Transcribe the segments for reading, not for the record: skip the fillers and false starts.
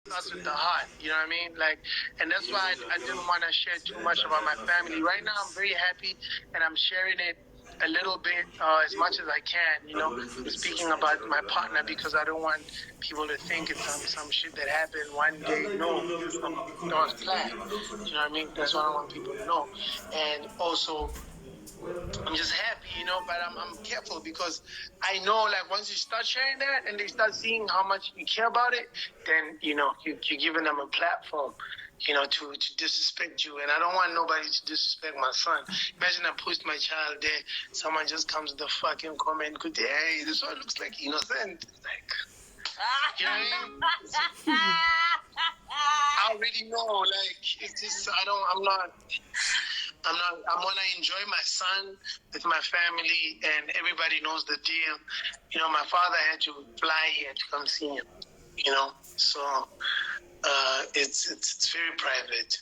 starts with the heart, you know what I mean? Like, and that's why I didn't want to share too much about my family. Right now, I'm very happy, and I'm sharing it a little bit, as much as I can, you know, speaking about my partner, because I don't want people to think it's some shit that happened one day. No, that was planned. You know what I mean? That's what I want people to know. And also, I'm just happy, you know, but I'm careful because I know, like, once you start sharing that and they start seeing how much you care about it, then, you know, you're giving them a platform, you know, to disrespect you. And I don't want nobody to disrespect my son. Imagine I post my child there, someone just comes with the fucking comment, hey, this one looks like innocent. Like, you know what I mean? I already know, like, it's just, I want to enjoy my son with my family, and everybody knows the deal. You know, my father had to fly here to come see him, you know, so it's very private.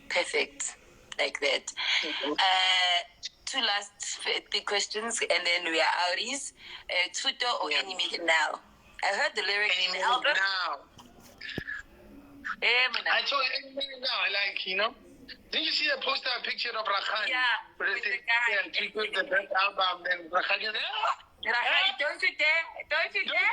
Perfect, like that. Mm-hmm. Two last big questions, and then we are outies. Tuto or Any Minute Now? I heard the lyrics in the album. Now. I told you Any Minute Now, like, you know. Didn't you see the poster picture of Rakhan? Yeah, with the guy. Yeah, she was the best album. Then Rakhan is Rakhan, don't you dare. Don't you dare.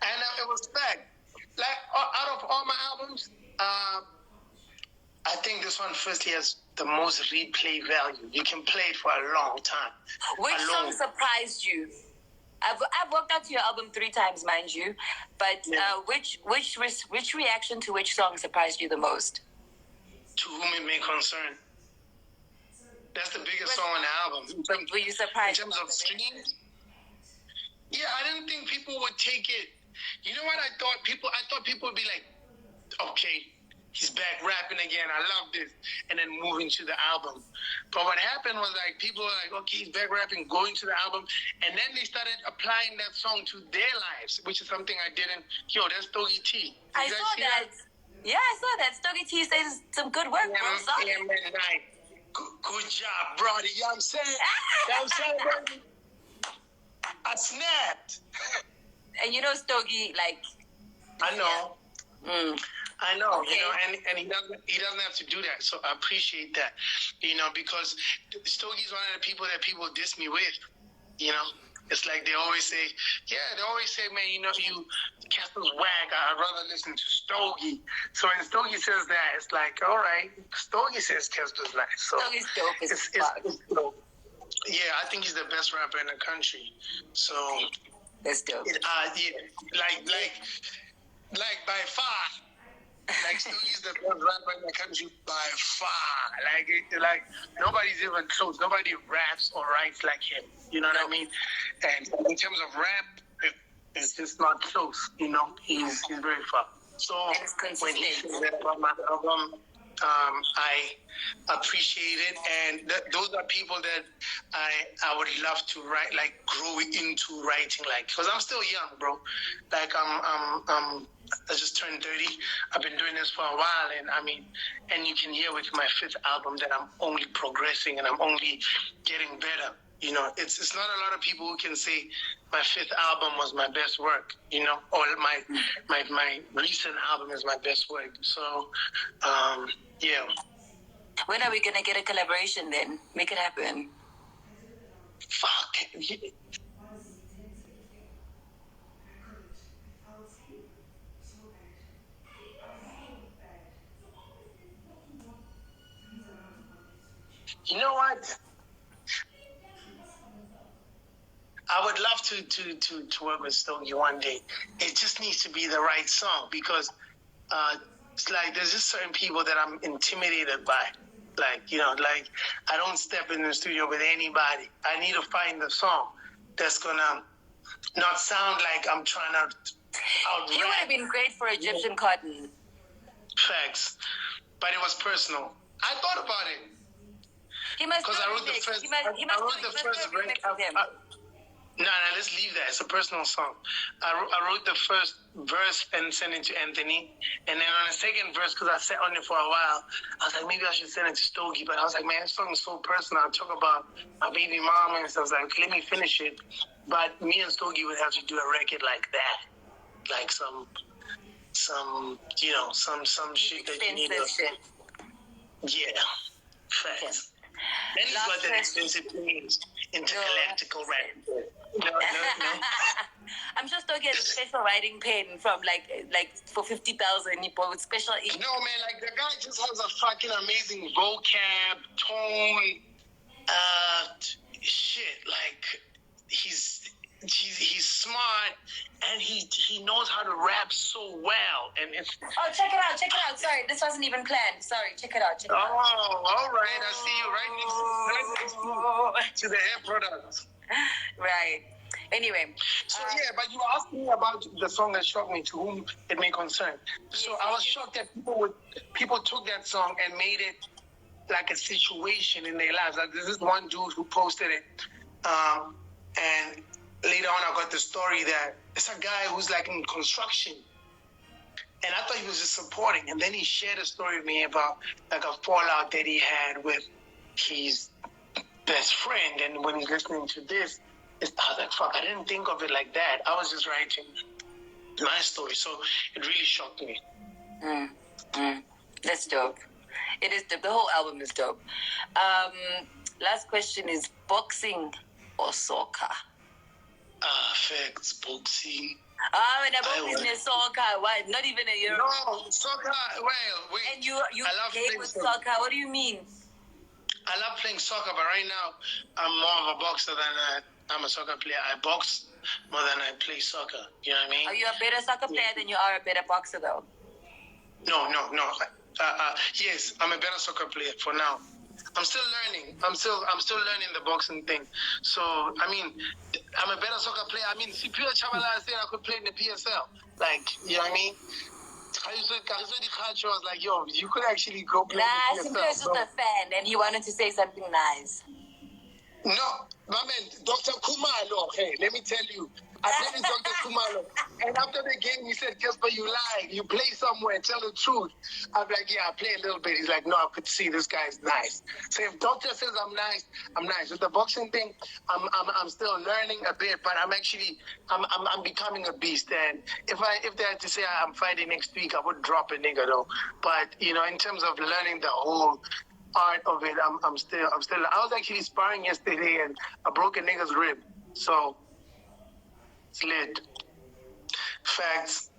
And it was fact. Like, out of all my albums, I think this one firstly has the most replay value. You can play it for a long time. Which song surprised you? I've walked out to your album 3 times, mind you, but which reaction to which song surprised you the most? To Whom It May Concern. That's the biggest song on the album. Were you surprised? In terms of streams? Yeah, I didn't think people would take it. You know what I thought? I thought people would be like, okay, he's back rapping again. I love this. And then moving to the album. But what happened was, like, people were like, okay, he's back rapping, going to the album. And then they started applying that song to their lives, which is something I didn't. Yo, that's Stogie T. I saw that. Yeah, I saw that. Stogie T says some good work, bro. Yeah, man, like, good job, brother. You know what I'm saying? You know what I'm saying, baby? I snapped. And you know Stogie, like... I know. Yeah. I know, okay. You know, and he doesn't have to do that. So I appreciate that, you know, because Stogie's one of the people that people diss me with, you know. It's like they always say, man, you know, Casper's whack. I'd rather listen to Stogie. So when Stogie says that, it's like, all right, Stogie says Casper's nice. So Stogie's dope as fuck. It's dope. Yeah, I think he's the best rapper in the country. So that's dope. Like by far. Like, Stogie's the best rapper in the country by far. Like nobody's even close. Nobody raps or writes like him. You know what I mean? And in terms of rap, it's just not close. You know, he's very far. So when he said that about my album, I appreciate it, and those are people that I would love to write, like, grow into writing, like, because I'm still young, bro. Like, I just turned 30. I've been doing this for a while, and I mean, and you can hear with my 5th album that I'm only progressing and I'm only getting better. You know, it's not a lot of people who can say my 5th album was my best work, you know, or my recent album is my best work. So, yeah. When are we going to get a collaboration then? Make it happen. Fuck. You know what? I would love to work with Stogie one day. It just needs to be the right song, because it's like there's just certain people that I'm intimidated by. Like, you know, like, I don't step in the studio with anybody. I need to find the song that's gonna not sound like I'm trying to out-rap. He would have been great for Egyptian Cotton. Facts. But it was personal. I thought about it. Because I wrote the first. I wrote the first verse. No, let's leave that. It's a personal song. I wrote the first verse and sent it to Anthony. And then on the second verse, because I sat on it for a while, I was like, maybe I should send it to Stogie. But I was like, man, this song is so personal. I talk about my baby mama and stuff. I was like, okay, let me finish it. But me and Stogie would have to do a record like that, like some some shit that you need to. Yeah, facts. Then he's got that expensive things, intergalactical rap. No. I'm just talking a special writing pen from like for 50,000 he bought with special ink. No man, like the guy just has a fucking amazing vocab, tone, shit. Like he's smart and he knows how to rap so well. And it's check it out. Sorry, this wasn't even planned. Sorry, check it out. Oh, all right. I see you right next to the hair products. Right. Anyway. So yeah, but you asked me about the song that shocked me, to whom it may concern. So I was shocked that people took that song and made it like a situation in their lives. Like, there's this one dude who posted it, and later on I got the story that it's a guy who's like in construction. And I thought he was just supporting. And then he shared a story with me about like a fallout that he had with his best friend. And when he's listening to this, I was like, fuck, I didn't think of it like that. I was just writing my story. So it really shocked me. That's dope. It is dope. The whole album is dope. Last question is boxing or soccer? Facts, boxing. And about business soccer. What? Not even a year. No, soccer. Well, wait. And you play with soccer. What do you mean? I love playing soccer, but right now I'm more of a boxer than I'm a soccer player. I box more than I play soccer. You know what I mean? Are you a better soccer player than you are a better boxer, though? No. Yes, I'm a better soccer player for now. I'm still learning. I'm still learning the boxing thing. So I mean, I'm a better soccer player. I mean, Sipio Chavala said I could play in the PSL. Like, you know what I mean? I was like, yo, you could actually go play in the PSL. Nah, Sipio is just a fan, and he wanted to say something nice. No, my man, Dr. Kumalo, hey, let me tell you, I played with Dr. Kumalo, and after the game, he said, Cassper, you lied. You play somewhere, tell the truth. I'm like, yeah, I play a little bit. He's like, no, I could see this guy's nice. So if Doctor says I'm nice, I'm nice. With the boxing thing, I'm still learning a bit, but I'm becoming a beast. And if they had to say I'm fighting next week, I would drop a nigga though. But you know, in terms of learning the whole art of it, I'm still. I was actually sparring yesterday, and I broke a nigga's rib. So it's lit. Facts.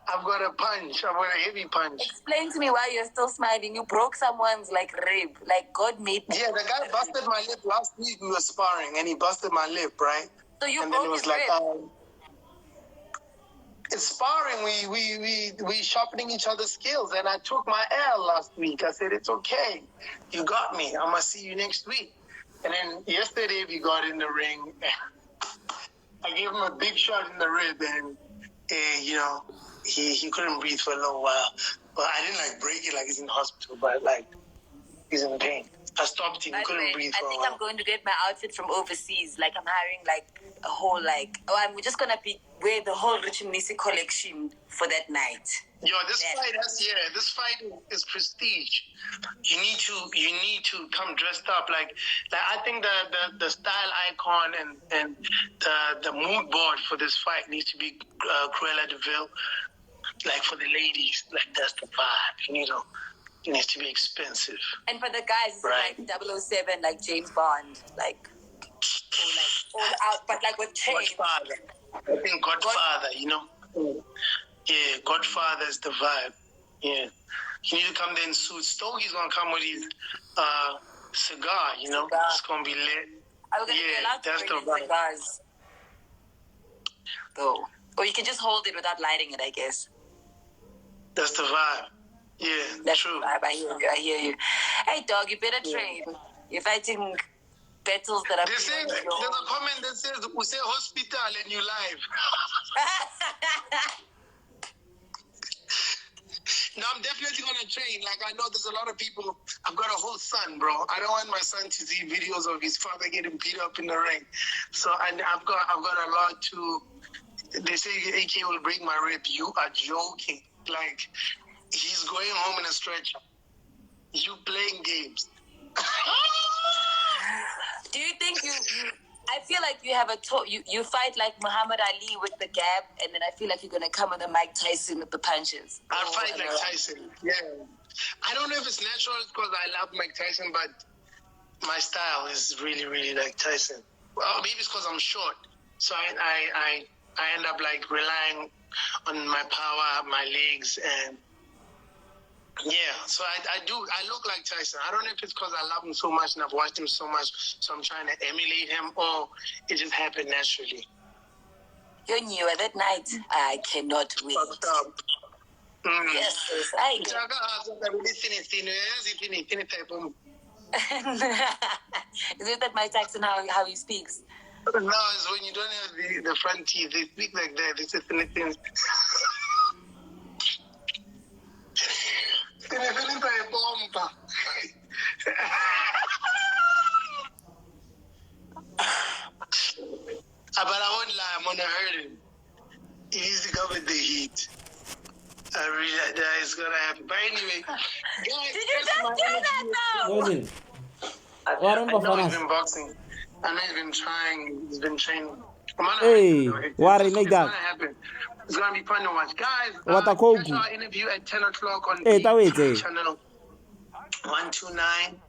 I've got a punch. I've got a heavy punch. Explain to me why you're still smiling. You broke someone's like rib. Like God made. Yeah, the guy busted my lip last week. We were sparring, and he busted my lip, right? So you and broke then it was his like, rib. It's sparring. We sharpening each other's skills, and I took my L last week. I said, it's okay. You got me. I'm gonna see you next week. And then yesterday we got in the ring. I gave him a big shot in the rib, and you know, he couldn't breathe for a little while. But I didn't like break it like he's in the hospital, but like he's in pain. I stopped him. He couldn't breathe for a while. I think I'm going to get my outfit from overseas. Like I'm hiring like a whole I'm just gonna wear the whole Richard Nisi collection for that night. Yo, this fight is prestige. You need to come dressed up like I think the style icon and the mood board for this fight needs to be Cruella de Vil. Like for the ladies, like that's the vibe. You know, it needs to be expensive. And for the guys, it's right? Like 007, like James Bond, like all out, but like with chains. Godfather. I think Godfather. You know. Yeah, Godfather is the vibe. Yeah. You need to come there in suits. Stogie's going to come with his cigar, you know. It's going to be lit. Are we going to be allowed to bring in cigars? Though. Or you can just hold it without lighting it, I guess. That's the vibe. Yeah, that's true. The vibe. I hear you. Hey, dog, you better train. You're fighting battles that are... There's a comment that says, we say hospital and you live. No, I'm definitely going to train. Like, I know there's a lot of people. I've got a whole son, bro. I don't want my son to see videos of his father getting beat up in the ring. So I've got a lot to... They say AK will break my rib. You are joking. Like, he's going home in a stretcher. You playing games. Do you think you I feel like you have you fight like Muhammad Ali with the gap, and then I feel like you're gonna come with a Mike Tyson with the punches. I'll fight like Tyson. Yeah. I don't know if it's natural because I love Mike Tyson, but my style is really, really like Tyson. Well, maybe it's because I'm short, so I end up like relying on my power, my legs, and yeah. So I look like Tyson. I don't know if it's because I love him so much and I've watched him so much, so I'm trying to emulate him, or it just happened naturally. You knew that night. I cannot wait. Yes, I get. Is it that Mike Tyson how he speaks? No, it's when you don't have the front teeth. They speak like that. It's just anything. But I won't lie, I'm gonna hurt him. He needs to come with the heat. I really, that is gonna happen. But anyway, guys, did you just do that though? I know he's been boxing. I know he's been trying. He's been training. Hey, what is it's that? gonna happen. It's gonna be fun to watch, guys. What a catch our interview at 10 o'clock on Hey, channel 129.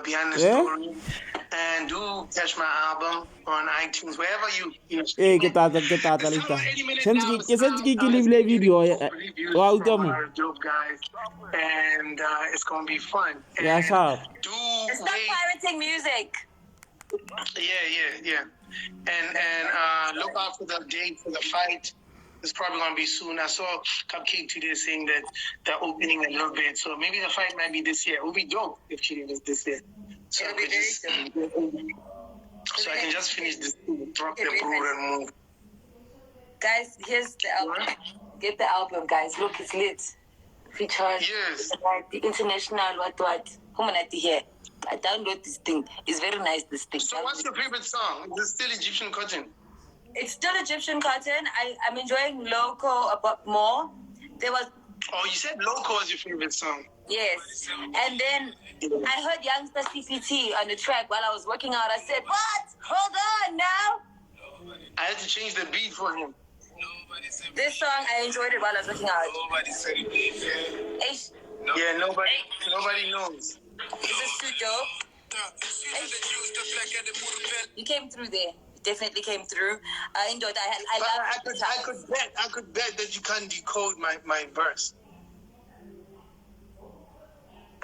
Behind the story, and do catch my album on iTunes, wherever you Hey, get out lista. Since video, dope guys, and it's gonna be fun. Yeah, sure. It's not pirating music. Yeah. And look out for the date for the fight. It's probably going to be soon. I saw Cupcake today saying that they're opening a little bit. So maybe the fight might be this year. It would be dope if she was this year. So I can just finish this, drop the brood and move. Guys, here's the album. Get the album, guys. Look, it's lit. Featured. Yes. The international what? Here. I download this thing. It's very nice, this thing. So what's your favorite song? Is it still Egyptian Cotton? It's still Egyptian Cotton. I'm enjoying Loco a bit more. There was. Oh, you said Loco was your favorite song. Yes. And then I heard Youngster CCT on the track while I was working out. I said, what? Hold on now. I had to change the beat for him. This song, I enjoyed it while I was working out. Nobody said it. Yeah, nobody knows. This is too dope. You came through there. Definitely came through. I enjoyed that. I could bet that you can't decode my verse.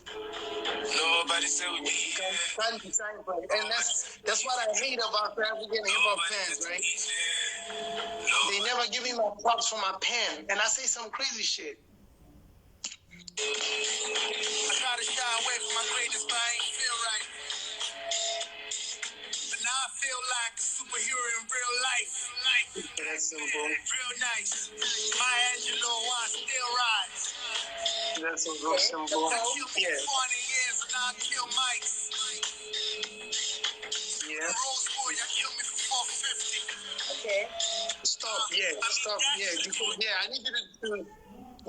Nobody said we can't decipher it. And that's what I hate about African hip hop fans, right? They never give me my props for my pen, and I say some crazy shit. I try to shy away from my greatness, but I ain't feel right. But now I feel like a superhero in real life. That's simple. Real nice. My Angelo on steroids. That's so simple. I killed me 40 years and I kill Mike's. Yeah. Rosewood, I killed me for 450. Okay. Stop. Yeah. I need you to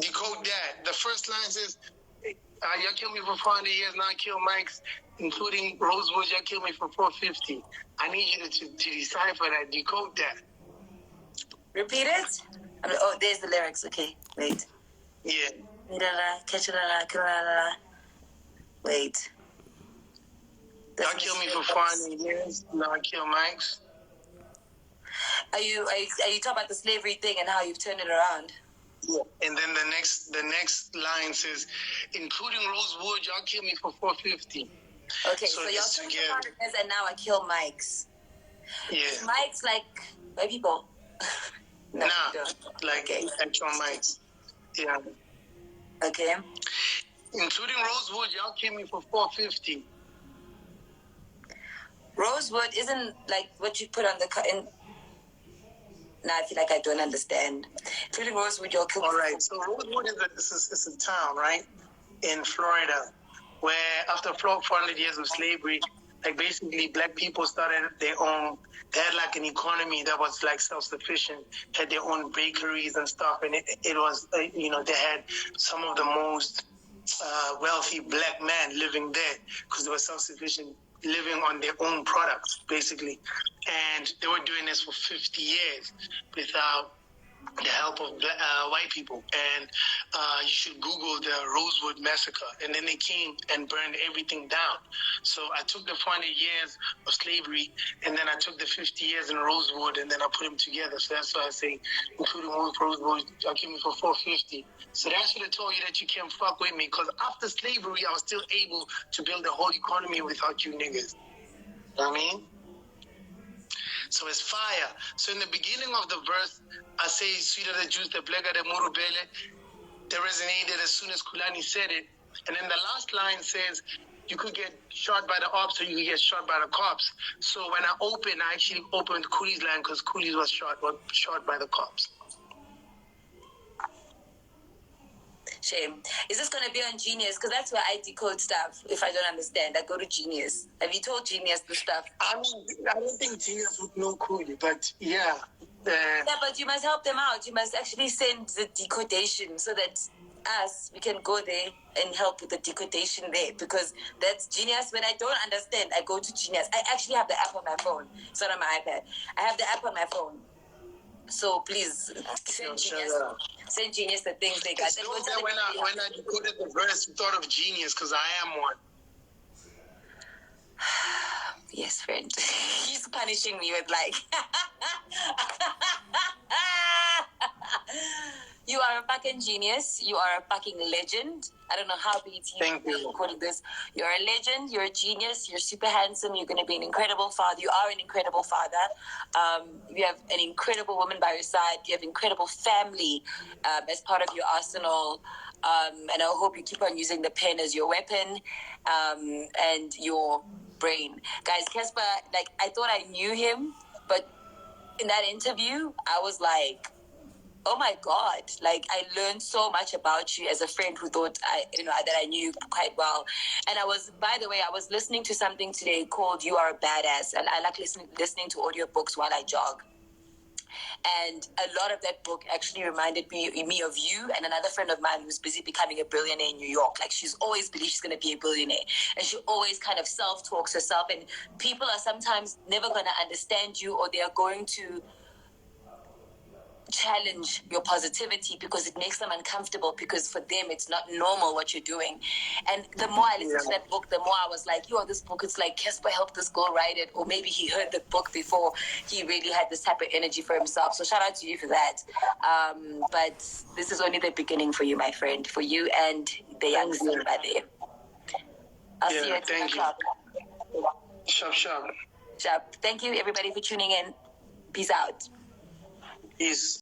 decode that. The first line says, y'all killed me for 40 years, now I kill Mike's, including Rosewood, y'all killed me for 450. I need you to decipher that, decode that. Repeat it? Oh, there's the lyrics. Okay, wait. Yeah. Wait. Y'all killed me for 40 years, now I kill Mike's. Are you talking about the slavery thing and how you've turned it around? Yeah. And then the next line says, including Rosewood, y'all killed me for 450. Okay, so y'all killed me for 400 years and now I kill Mike's. Yeah. Mike's like white people. No, like actual Mike's. Yeah. Okay. Including Rosewood, y'all killed me for 450. Rosewood isn't like what you put on the cut. Now I feel like I don't understand. Including Rosewood, y'all killed me. All right. So Rosewood is a town, right, in Florida, where after 400 years of slavery, like basically black people started their own. They had like an economy that was like self-sufficient, had their own bakeries and stuff, and it was they had some of the most wealthy black men living there because they were self-sufficient living on their own products, basically. And they were doing this for 50 years without the help of white people. And you should Google the Rosewood Massacre. And then they came and burned everything down. So I took the 400 years of slavery, and then I took the 50 years in Rosewood, and then I put them together. So that's why I say, including Rosewood, I'll give me for 450. So that should have told you that you can't fuck with me, because after slavery, I was still able to build a whole economy without you niggas. You know what I mean? So it's fire. So in the beginning of the verse, I say, sweeter the juice, the blacker the murubele. They resonated as soon as Kulani said it. And then the last line says, you could get shot by the ops or you could get shot by the cops. So when I opened, I actually opened Cooley's line because Cooley was shot by the cops. Shame. Is this going to be on Genius? Because that's where I decode stuff. If I don't understand, I go to Genius. Have you told Genius the stuff? I don't think Genius would know Cooley, but yeah. Yeah, but you must help them out. You must actually send the decodation so that we can go there and help with the decodation there, because that's Genius. When I don't understand, I go to Genius. I actually have the app on my phone. It's not on my iPad. I have the app on my phone. So please send Genius the things they got. When I decoded the verse, you thought of Genius because I am one. Yes, friend. He's punishing me with like... You are a fucking genius. You are a fucking legend. I don't know how BT recording this. You're a legend. You're a genius. You're super handsome. You're going to be an incredible father. You are an incredible father. You have an incredible woman by your side. You have incredible family as part of your arsenal. And I hope you keep on using the pen as your weapon and your brain. Guys, Cassper, like, I thought I knew him, but in that interview, I was like, oh my God, like I learned so much about you as a friend who thought that I knew you quite well. And I was listening to something today called You Are a Badass. And I like listening to audiobooks while I jog. And a lot of that book actually reminded me of you and another friend of mine who's busy becoming a billionaire in New York. Like, she's always believed she's going to be a billionaire. And she always kind of self-talks herself. And people are sometimes never going to understand you, or they are going to challenge your positivity because it makes them uncomfortable, because for them it's not normal what you're doing. And the more I listened to that book, the more I was like, this book, it's like Cassper helped this girl write it, or maybe he heard the book before he really had this type of energy for himself. So shout out to you for that. But this is only the beginning for you, my friend, for you and the young Simba there. I'll see you at 10 o'clock. Sharp. Thank you everybody for tuning in. Peace out. Peace.